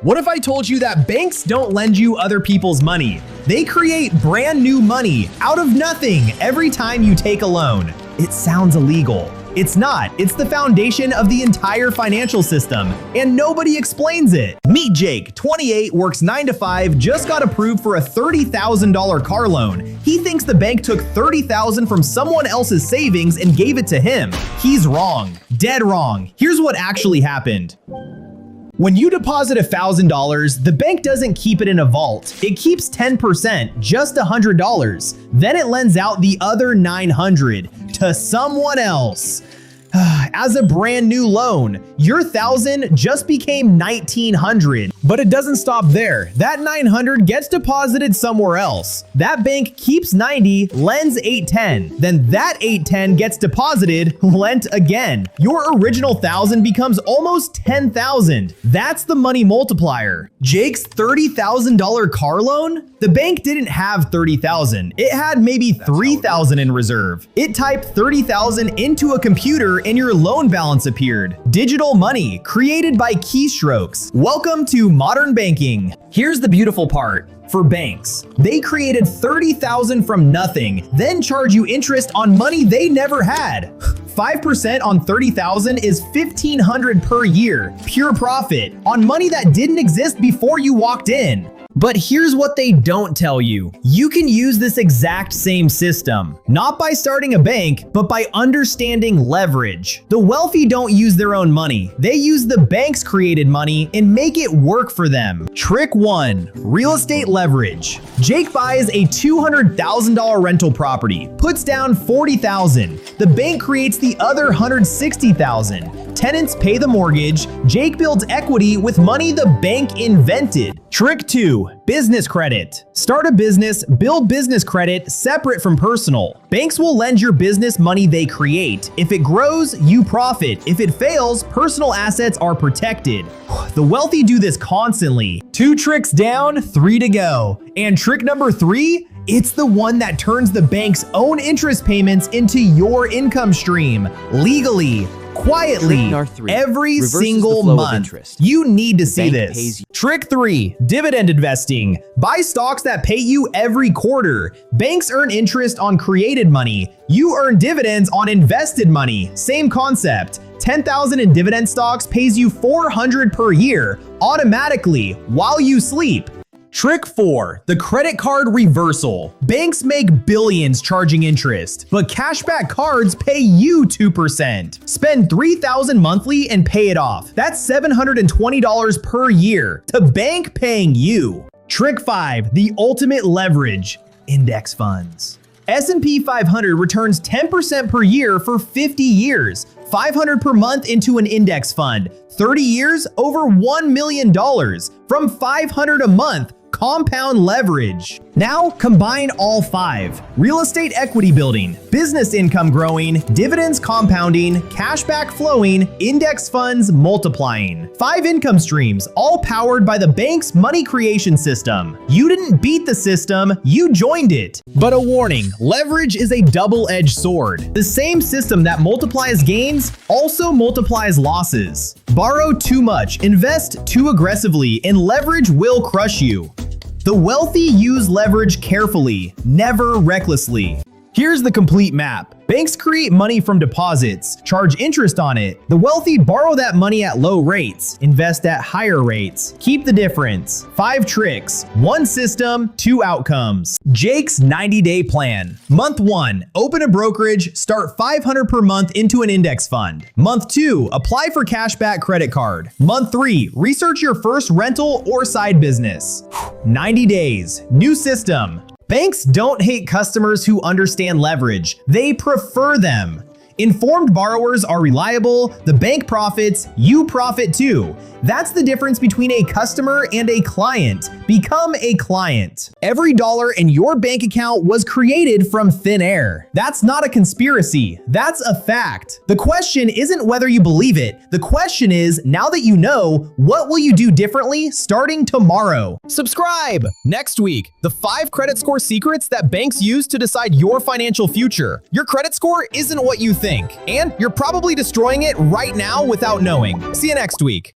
What if I told you that banks don't lend you other people's money? They create brand new money out of nothing every time you take a loan. It sounds illegal. It's not. It's the foundation of the entire financial system, and nobody explains it. Meet Jake, 28, works 9 to 5, just got approved for a $30,000 car loan. He thinks the bank took $30,000 from someone else's savings and gave it to him. He's wrong. Dead wrong. Here's what actually happened. When you deposit $1,000, the bank doesn't keep it in a vault. It keeps 10%, just $100. Then it lends out the other $900 to someone else. As a brand new loan, your $1,000 just became $1,900. But it doesn't stop there. That $900 gets deposited somewhere else. That bank keeps $90, lends $810. Then that $810 gets deposited, lent again. Your original $1,000 becomes almost $10,000. That's the money multiplier. Jake's $30,000 car loan? The bank didn't have $30,000. It had maybe $3,000 in reserve. It typed $30,000 into a computer and your loan balance appeared. Digital money created by keystrokes. Welcome to modern banking. Here's the beautiful part. For banks, they created $30,000 from nothing, then charge you interest on money they never had. 5% on $30,000 is $1,500 per year, pure profit, on money that didn't exist before you walked in. But here's what they don't tell you. You can use this exact same system, not by starting a bank, but by understanding leverage. The wealthy don't use their own money. They use the bank's created money and make it work for them. Trick 1, real estate leverage. Jake buys a $200,000 rental property, puts down $40,000. The bank creates the other $160,000. Tenants pay the mortgage. Jake builds equity with money the bank invented. Trick 2, business credit. Start a business, build business credit separate from personal. Banks will lend your business money they create. If it grows, you profit. If it fails, personal assets are protected. The wealthy do this constantly. 2 tricks down, 3 to go. And trick number 3? It's the one that turns the bank's own interest payments into your income stream, legally. Quietly, every single month. You need to see this. Trick 3, dividend investing. Buy stocks that pay you every quarter. Banks earn interest on created money. You earn dividends on invested money. Same concept. $10,000 in dividend stocks pays you $400 per year, automatically, while you sleep. Trick 4, the credit card reversal. Banks make billions charging interest, but cashback cards pay you 2%. Spend $3,000 monthly and pay it off. That's $720 per year. The bank paying you. Trick 5, the ultimate leverage. Index funds. S&P 500 returns 10% per year for 50 years. $500 per month into an index fund. 30 years, over $1 million. From $500 a month. Compound leverage. Now combine all 5. Real estate equity building, business income growing, dividends compounding, cashback flowing, index funds multiplying. 5 income streams, all powered by the bank's money creation system. You didn't beat the system, you joined it. But a warning, leverage is a double-edged sword. The same system that multiplies gains also multiplies losses. Borrow too much, invest too aggressively, and leverage will crush you. The wealthy use leverage carefully, never recklessly. Here's the complete map. Banks create money from deposits, charge interest on it. The wealthy borrow that money at low rates, invest at higher rates. Keep the difference. 5 tricks, 1 system, 2 outcomes. Jake's 90-day plan. Month 1, open a brokerage, start $500 per month into an index fund. Month 2, apply for cashback credit card. Month 3, research your first rental or side business. 90 days, new system. Banks don't hate customers who understand leverage. They prefer them. Informed borrowers are reliable, the bank profits, you profit too. That's the difference between a customer and a client. Become a client. Every dollar in your bank account was created from thin air. That's not a conspiracy. That's a fact. The question isn't whether you believe it. The question is, now that you know, what will you do differently starting tomorrow? Subscribe! Next week, the 5 credit score secrets that banks use to decide your financial future. Your credit score isn't what you think, and you're probably destroying it right now without knowing. See you next week.